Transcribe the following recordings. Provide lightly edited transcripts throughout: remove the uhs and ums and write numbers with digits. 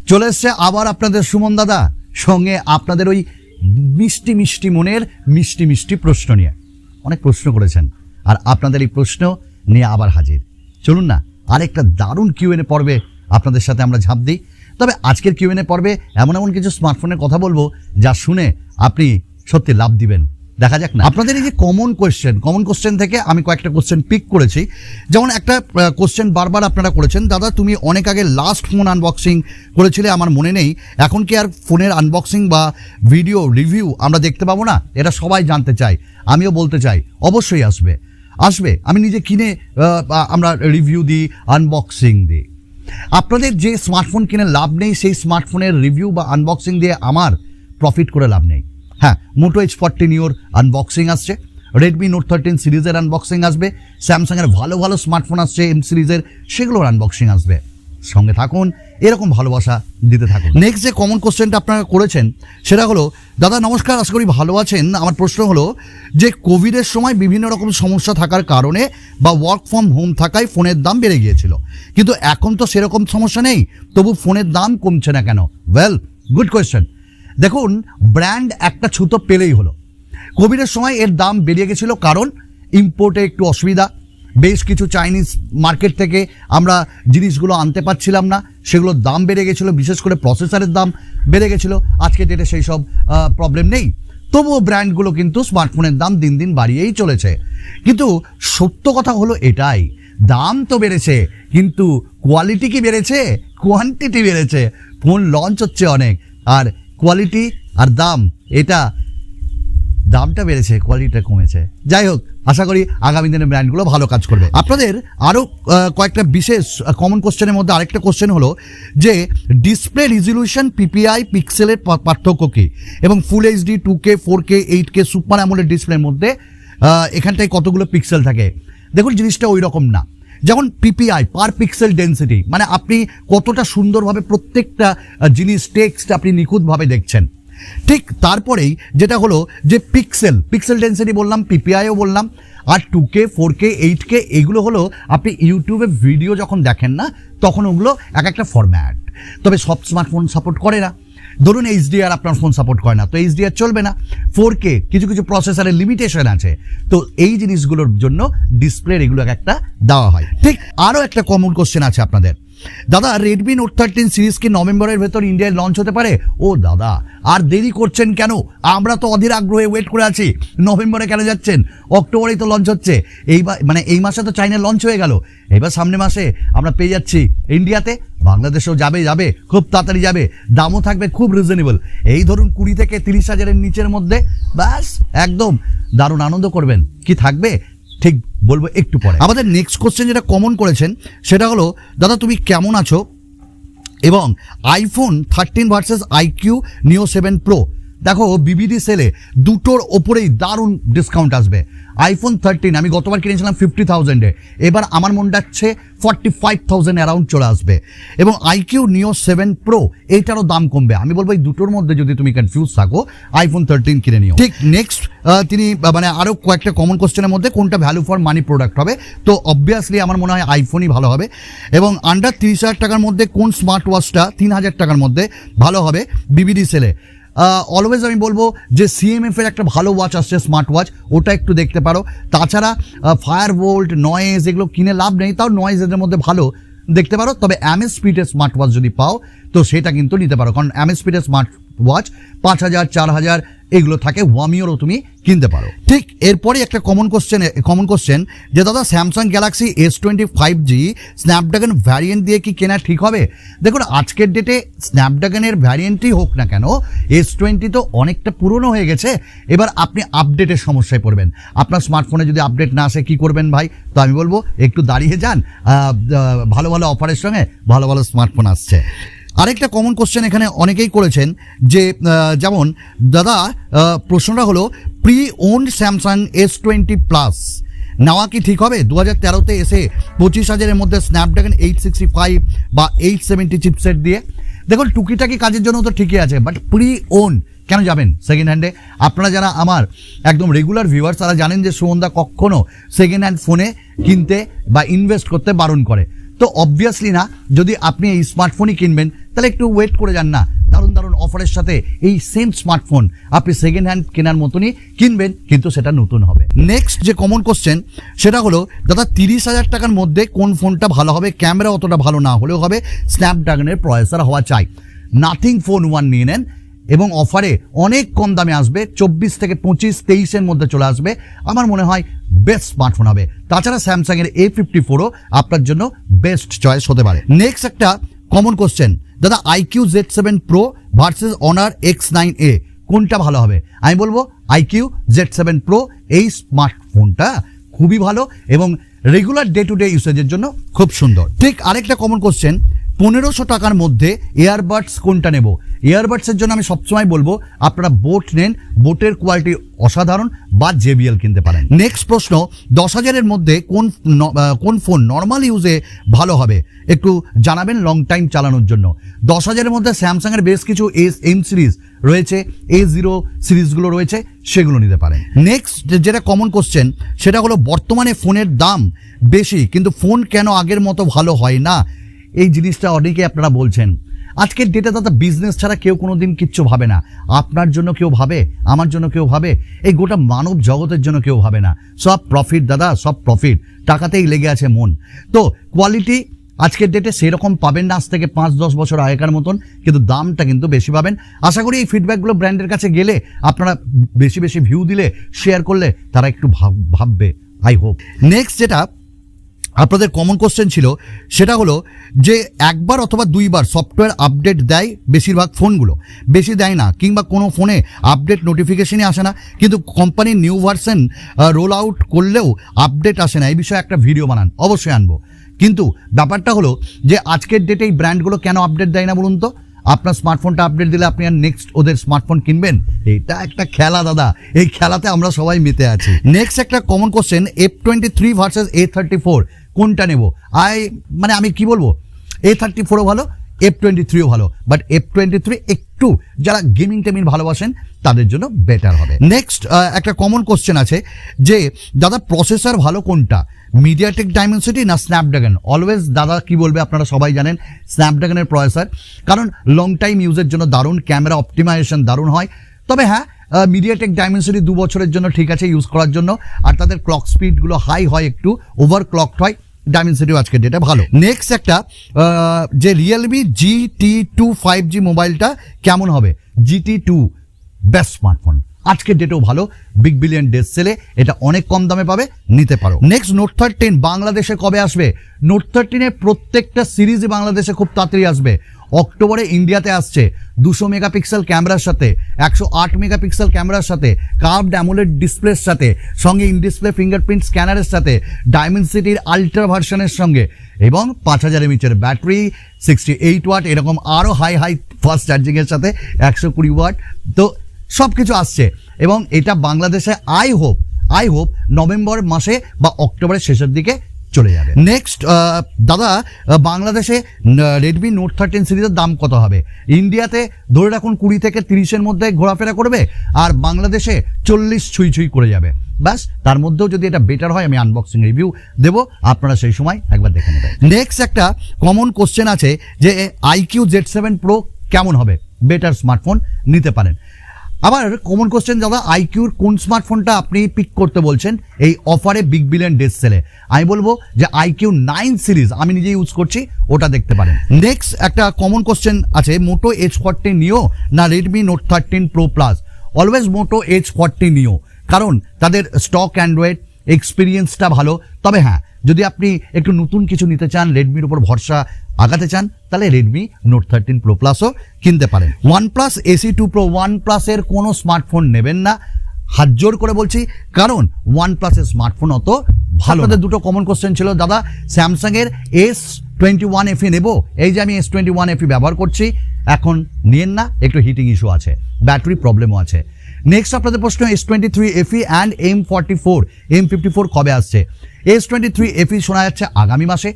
চলে এসছে আবার আপনাদের সুমন দাদা সঙ্গে আপনাদের ওই মিষ্টি মিষ্টি মনের মিষ্টি মিষ্টি প্রশ্ন নিয়ে। অনেক প্রশ্ন করেছেন আর আপনাদের এই প্রশ্ন নিয়ে আবার হাজির। চলুন না আরেকটা দারুণ কিউএনএ পর্বে আপনাদের সাথে আমরা ঝাঁপ দিই। তবে আজকের কিউএনএ পর্বে এমন এমন কিছু স্মার্টফোনের কথা বলবো যা শুনে আপনি সত্যি লাভ দিবেন। দেখা যাক না আপনাদের এই যে কমন কোশ্চেন থেকে আমি কয়েকটা কোশ্চেন পিক করেছি। যেমন একটা কোশ্চেন বারবার আপনারা করেছেন, দাদা তুমি অনেক আগে লাস্ট ফোন আনবক্সিং করেছিলে, আমার মনে নেই, এখন কি আর ফোনের আনবক্সিং বা ভিডিও রিভিউ আমরা দেখতে পাবো না? এটা সবাই জানতে চায়, আমিও বলতে চাই অবশ্যই আসবে। আমি নিজে কিনে আমরা রিভিউ দিই, আনবক্সিং দিই। আপনাদের যে স্মার্টফোন কিনে লাভ নেই সেই স্মার্টফোনের রিভিউ বা আনবক্সিং দিয়ে আমার প্রফিট করে লাভ নেই। হ্যাঁ, মোটো H40 নিওর আনবক্সিং আসছে, রেডমি নোট 13 সিরিজের আনবক্সিং আসবে, স্যামসাংয়ের ভালো ভালো স্মার্টফোন আসছে এম সিরিজের, সেগুলোর আনবক্সিং আসবে। সঙ্গে থাকুন, এরকম ভালোবাসা দিতে থাকুন। নেক্সট যে কমন কোশ্চেনটা আপনারা করেছেন সেটা হলো, দাদা নমস্কার, আশা করি ভালো আছেন। আমার প্রশ্ন হলো যে কোভিডের সময় বিভিন্ন রকম সমস্যা থাকার কারণে বা ওয়ার্ক ফ্রম হোম থাকায় ফোনের দাম বেড়ে গিয়েছিল, কিন্তু এখন তো সেরকম সমস্যা নেই, তবু ফোনের দাম কমছে না কেন? Well, good question. দেখুন, ব্র্যান্ড একটা ছুতো পেলেই হলো। কোভিডের সময় এর দাম বেড়ে গেছিল কারণ ইম্পোর্টে একটু অসুবিধা, বেশ কিছু চাইনিজ মার্কেট থেকে আমরা জিনিসগুলো আনতে পারছিলাম না, সেগুলোর দাম বেড়ে গেছিলো, বিশেষ করে প্রসেসরের দাম বেড়ে গেছিলো। আজকে ডেটে সেই সব প্রবলেম নেই, তবুও ব্র্যান্ডগুলো কিন্তু স্মার্টফোনের দাম দিন দিন বাড়িয়েই চলেছে। কিন্তু সত্য কথা হলো এটাই, দাম তো বেড়েছে কিন্তু কোয়ালিটি কি বেড়েছে? কোয়ান্টিটি বেড়েছে। ফোন লঞ্চ হচ্ছে অনেক, আর কোয়ালিটি আর দাম, এটা দামটা বেড়েছে, কোয়ালিটিটা কমেছে। যাই হোক, আশা করি আগামী দিনে ব্র্যান্ডগুলো ভালো কাজ করবে। আপনাদের আরও কয়েকটা বিশেষ কমন কোশ্চেনের মধ্যে আরেকটা কোশ্চেন হলো যে ডিসপ্লে রিজলিউশন পিপিআই পিক্সেলের পার্থক্য কী, এবং full HD 2K 4K 8K super AMOLED ডিসপ্লের মধ্যে এখানটায় কতগুলো পিক্সেল থাকে। দেখুন, জিনিসটা ওই রকম না। যেমন পিপিআই পার পিক্সেল ডেন্সিটি, মানে আপনি কতটা সুন্দরভাবে প্রত্যেকটা জিনিস টেক্সট আপনি নিখুঁতভাবে দেখছেন। ঠিক তারপরেই যেটা হলো যে পিক্সেল ডেন্সিটি বললাম, পিপিআইও বললাম, আর 2K 4K 8K এগুলো হলো আপনি ইউটিউবে ভিডিও যখন দেখেন না তখন ওগুলো এক একটা ফরম্যাট। তবে সব স্মার্টফোন সাপোর্ট করে না। ধরুন HDR আপনার ফোন সাপোর্ট করে না, তো HDR চলবে না। 4K কিছু কিছু প্রসেসরের লিমিটেশন আছে, তো এই জিনিসগুলোর জন্য ডিসপ্লের এগুলো একটা দেওয়া হয়। ঠিক আরও একটা কমন কোশ্চেন আছে আপনাদের, দাদা রেডমি নোট 13 সিরিজ কি নভেম্বরের ভেতর ইন্ডিয়ায় লঞ্চ হতে পারে? ও দাদা, আর দেরি করছেন কেন? আমরা তো অধীর আগ্রহে ওয়েট করে আছি। নভেম্বরে কেন যাচ্ছেন? অক্টোবরেই তো লঞ্চ হচ্ছে। এইবার মানে এই মাসে তো চাইনা লঞ্চ হয়ে গেল, এবার সামনে মাসে আমরা পেয়ে যাচ্ছি ইন্ডিয়াতে। বাংলাদেশেও যাবে, খুব তাড়াতাড়ি যাবে, দামও থাকবে খুব রিজনেবল, এই ধরুন 20 থেকে 30 হাজারের নিচের মধ্যে। ব্যাস, একদম দারুণ আনন্দ করবেন। কি থাকবে ঠিক বলবো একটু পরে। আমাদের নেক্সট কোশ্চেন যেটা কমন করেছেন সেটা হলো, দাদা তুমি কেমন আছো, এবং iPhone 13 versus IQOO Neo 7 Pro। দেখো, বিবিডি সেলে দুটোর ওপরেই দারুণ ডিসকাউন্ট আসবে। আইফোন 13 আমি গতবার কিনেছিলাম 50,000-এ, এবার আমার মন ডাকছে 45,000 অ্যারাউন্ড চলে আসবে। এবং IQOO Neo 7 Pro এইটারও দাম কমবে। আমি বলবো এই দুটোর মধ্যে যদি তুমি কনফিউজ থাকো, আইফোন 13 কিনে নিও। ঠিক নেক্সট তিনি মানে আরও কয়েকটা কমন কোশ্চেনের মধ্যে কোনটা ভ্যালু ফর মানি প্রোডাক্ট হবে, তো অবভিয়াসলি আমার মনে হয় আইফোনই ভালো হবে। এবং আন্ডার 30,000 টাকার মধ্যে কোন স্মার্ট ওয়াচটা 3,000 টাকার মধ্যে ভালো হবে বিবিডি সেলে? অলওয়েজ আমি বলবো যে CMF এর একটা ভালো ওয়াচ আসছে, স্মার্ট ওয়াচ, ওটা একটু দেখতে পারো। তাছাড়া ফায়ার ভোল্ট, নয়েজ এগুলো কিনে লাভ নেই, তাও নয়েজ এদের মধ্যে ভালো দেখতে পারো। তবে MS স্পিডের স্মার্ট ওয়াচ যদি পাও তো সেটা কিন্তু নিতে পারো, কারণ MS স্পিডের স্মার্ট ওয়াচ 5,000 4,000 এগুলো থাকে, ওয়ামিওরও তুমি কিনতে পারো। ঠিক এরপরে একটা কমন কোশ্চেন যে দাদা Samsung Galaxy S20 5G Snapdragon variant দিয়ে কি কেনা ঠিক হবে? দেখুন, আজকের ডেটে স্ন্যাপড্রাগনের ভ্যারিয়েন্টই হোক না কেন, S20 তো অনেকটা পুরনো হয়ে গেছে। এবার আপনি আপডেটের সমস্যায় পড়বেন। আপনার স্মার্টফোনে যদি আপডেট না আসে কি করবেন ভাই? তো আমি বলবো একটু দাঁড়িয়ে যান, ভালো ভালো অফারের সঙ্গে ভালো ভালো স্মার্টফোন আসছে। আরেকটা কমন কোশ্চেন এখানে অনেকেই করেছেন যে যেমন দাদা প্রশ্নটা হলো, pre owned Samsung S20 plus নেওয়া কি ঠিক হবে? 2013-তে এসে 25,000-এর মধ্যে স্ন্যাপড্রাগন 865 বা 870 চিপসেট দিয়ে। দেখুন, টুকিটাকি কাজের জন্য তো ঠিকই আছে, বাট প্রি ওন কেন যাবেন সেকেন্ড হ্যান্ডে? আপনারা যারা আমার একদম রেগুলার ভিউয়ার্স তারা জানেন যে সুমনদা কখনো সেকেন্ড হ্যান্ড ফোনে কিনতে বা ইনভেস্ট করতে বারণ করে। তো অবভিয়াসলি না, যদি আপনি এই স্মার্টফোনই কিনবেন তাহলে একটু ওয়েট করে যান না, দারুণ দারুণ অফারের সাথে এই সেম স্মার্টফোন আপনি সেকেন্ড হ্যান্ড কেনার মতনই কিনবেন, কিন্তু সেটা নতুন হবে। নেক্সট যে কমন কোশ্চেন সেটা হলো, দাদা 30,000 টাকার মধ্যে কোন ফোনটা ভালো হবে? ক্যামেরা অতটা ভালো না হলেও হবে, স্ন্যাপড্রাগনের প্রসেসর হওয়া চাই। নাথিং ফোন 1 নিয়ে নেন এবং অফারে অনেক কম দামে আসবে, 24 থেকে 25-23-এর মধ্যে চলে আসবে। আমার মনে হয় বেস্ট স্মার্টফোন হবে। তাছাড়া স্যামসাংয়ের A54ও আপনার জন্য বেস্ট চয়েস হতে পারে। নেক্সট একটা কমন কোশ্চেন, দাদা IQOO Z7 Pro versus Honor X9A কোনটা ভালো হবে? আমি বলবো IQOO Z7 Pro, এই স্মার্টফোনটা খুবই ভালো এবং রেগুলার ডে টু ডে ইউসেজের জন্য খুব সুন্দর। ঠিক আরেকটা কমন কোশ্চেন, 1500 টাকার মধ্যে এয়ারবাডস কোনটা নেব? এয়ারবাডসের জন্য আমি সবসময় বলবো আপনারা বোট নেন, বোটের কোয়ালিটি অসাধারণ, বা JBL কিনতে পারেন। নেক্সট প্রশ্ন, 10,000-এর মধ্যে কোন ফোন নর্মাল ইউজে ভালো হবে? একটু জানাবেন লং টাইম চালানোর জন্য। 10,000-এর মধ্যে স্যামসাংয়ের বেশ কিছু M সিরিজ রয়েছে, A0 সিরিজগুলো রয়েছে, সেগুলো নিতে পারেন। নেক্সট যেটা কমন কোশ্চেন সেটা হলো, বর্তমানে ফোনের দাম বেশি কিন্তু ফোন কেন আগের মতো ভালো হয় না? এই জিনিসটা অনেকে আপনারা বলছেন। আজকের ডেটে দাদা বিজনেস ছাড়া কেউ কোনো দিন কিচ্ছু ভাবে না। আপনার জন্য কেউ ভাবে, আমার জন্য কেউ ভাবে, এই গোটা মানব জগতের জন্য কেউ ভাবে না। সব প্রফিট দাদা, সব প্রফিট, টাকাতেই লেগে আছে মন। তো কোয়ালিটি আজকের ডেটে সেরকম পাবেন না আজ থেকে 5-10 বছর আগেকার মতন, কিন্তু দামটা কিন্তু বেশি পাবেন। আশা করি এই ফিডব্যাকগুলো ব্র্যান্ডের কাছে গেলে আপনারা বেশি বেশি ভিউ দিলে, শেয়ার করলে তারা একটু ভাববে, আই হোপ। নেক্সট যেটা আপনাদের কমন কোশ্চেন ছিল সেটা হলো যে, একবার অথবা 2বার সফটওয়্যার আপডেট দেয় বেশিরভাগ ফোনগুলো, বেশি দেয় না, কিংবা কোনো ফোনে আপডেট নোটিফিকেশনই আসে না, কিন্তু কোম্পানির নিউ ভার্সন রোল আউট করলেও আপডেট আসে না। এই বিষয়ে একটা ভিডিও বানান, অবশ্যই আনবো। কিন্তু ব্যাপারটা হলো যে আজকের ডেটে এই ব্র্যান্ডগুলো কেন আপডেট দেয় না বলুন তো? আপনার স্মার্টফোনটা আপডেট দিলে আপনি আর নেক্সট ওদের স্মার্টফোন কিনবেন? এটা একটা খেলা দাদা, এই খেলাতে আমরা সবাই মেতে আছি। নেক্সট একটা common question, F23 versus A34 কোনটা নেব? আমি কি বলবো, A34ও ভালো, F23ও ভালো, বাট F23 একটু যারা গেমিং টেমিং ভালোবাসেন তাদের জন্য বেটার হবে। নেক্সট একটা কমন কোশ্চেন আছে যে, দাদা প্রসেসর ভালো কোনটা, মিডিয়াটেক ডাইমেনসিটি না স্ন্যাপড্রাগন? অলওয়েজ দাদা কি বলবে, আপনারা সবাই জানেন স্ন্যাপড্রাগনের প্রসেসর, কারণ লং টাইম ইউজের জন্য দারুণ, ক্যামেরা অপটিমাইজেশন দারুণ হয়। তবে হ্যাঁ, মিডিয়াটেক ডাইমেনসিটি 2 বছরের জন্য ঠিক আছে ইউজ করার জন্য, আর তাদের ক্লক স্পিডগুলো হাই হয়, একটু ওভার ক্লকড হয়। ডাইমেনসিটিও আজকের ডেটে ভালো। নেক্সট একটা যে রিয়েলমি GT2 5G মোবাইলটা কেমন হবে? GT2 বেস্ট স্মার্টফোন, আজকের ডেটেও ভালো, বিগ বিলিয়ন ডেজ সেলে এটা অনেক কম দামে পাবে, নিতে পারো। নেক্সট নোট 13 বাংলাদেশে কবে আসবে? নোট 13-এর প্রত্যেকটা সিরিজই বাংলাদেশে খুব তাড়াতাড়ি আসবে। অক্টোবরে ইন্ডিয়াতে আসছে 200 মেগাপিক্সেল ক্যামেরার সাথে, 108 মেগাপিক্সেল ক্যামেরার সাথে, কার্ভড অ্যামোলেড ডিসপ্লের সাথে, সঙ্গে ইন ডিসপ্লে ফিঙ্গারপ্রিন্ট স্ক্যানারের সাথে, ডাইমেনসিটির আল্ট্রা ভার্সনের সঙ্গে, এবং 5000 mAh ব্যাটারি, 68 ওয়াট, এরকম আরও হাই ফাস্ট চার্জিংয়ের সাথে 120 ওয়াট। তো সব কিছু আসছে এবং এটা বাংলাদেশে আই হোপ নভেম্বর মাসে বা অক্টোবরের শেষের দিকে চলে যাবে। নেক্সট দাদা, বাংলাদেশে রেডমি নোট 13 সিরিজের দাম কত হবে? ইন্ডিয়াতে ধরে রাখুন 20 থেকে 30-এর মধ্যে ঘোরাফেরা করবে, আর বাংলাদেশে 40 ছুঁই করে যাবে। ব্যাস, তার মধ্যেও যদি এটা বেটার হয় আমি আনবক্সিং রিভিউ দেবো, আপনারা সেই সময় একবার দেখে নেবেন। নেক্সট একটা কমন কোশ্চেন আছে যে, IQOO Z7 Pro কেমন হবে? বেটার স্মার্টফোন, নিতে পারেন। আবার কমন কোশ্চেন, দাদা IQOOর কোন স্মার্টফোনটা আপনি পিক করতে বলছেন এই অফারে বিগ বিলিয়ন ডেজ সেলে? আমি বলবো যে IQOO 9 সিরিজ আমি নিজে ইউজ করছি, ওটা দেখতে পারেন। নেক্সট একটা কমন কোশ্চেন আছে, মোটো H40 নিও না Redmi Note 13 Pro Plus? Always Moto H40 Neo, কারণ তাদের স্টক অ্যান্ড্রয়েড এক্সপিরিয়েন্সটা ভালো। তবে হ্যাঁ, যদি আপনি একটু নতুন কিছু নিতে চান, রেডমির উপর ভরসা আগাতে চান, তাহলে রেডমি নোট 13 Pro Plusও কিনতে পারেন। OnePlus AC2 Pro, OnePlus-এর কোনো স্মার্টফোন নেবেন না, হাত জোর করে বলছি, কারণ OnePlus-এর স্মার্টফোন অত ভালো। আপনাদের দুটো কমন কোশ্চেন ছিল, দাদা স্যামসাংয়ের S21 FE নেব? এই যে আমি S21 FE ব্যবহার করছি, এখন নিয়েন না, একটু হিটিং ইস্যু আছে, ব্যাটারি প্রবলেমও আছে। নেক্সট আপনাদের প্রশ্ন, S23 FE অ্যান্ড M44 কবে আসছে? S23 FE শোনা যাচ্ছে আগামী মাসে,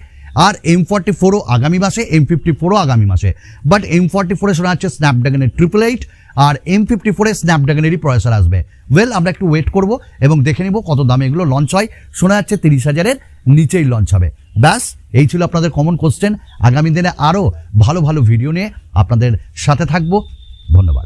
আর M44ও আগামী মাসে, M54ও আগামী মাসে, বাট M44-এ শোনা যাচ্ছে স্ন্যাপড্রাগনের 888 আর M54 স্ন্যাপড্রাগনেরই প্রসেসর আসবে। ওয়েল, আমরা একটু ওয়েট করব এবং দেখে নিব কত দামে এগুলো লঞ্চ হয়। শোনা যাচ্ছে 30,000-এর নিচেই লঞ্চ হবে। ব্যাস, এই ছিল আপনাদের কমন কোশ্চেন। আগামী দিনে আরও ভালো ভালো ভিডিও নিয়ে আপনাদের সাথে থাকবো। ধন্যবাদ।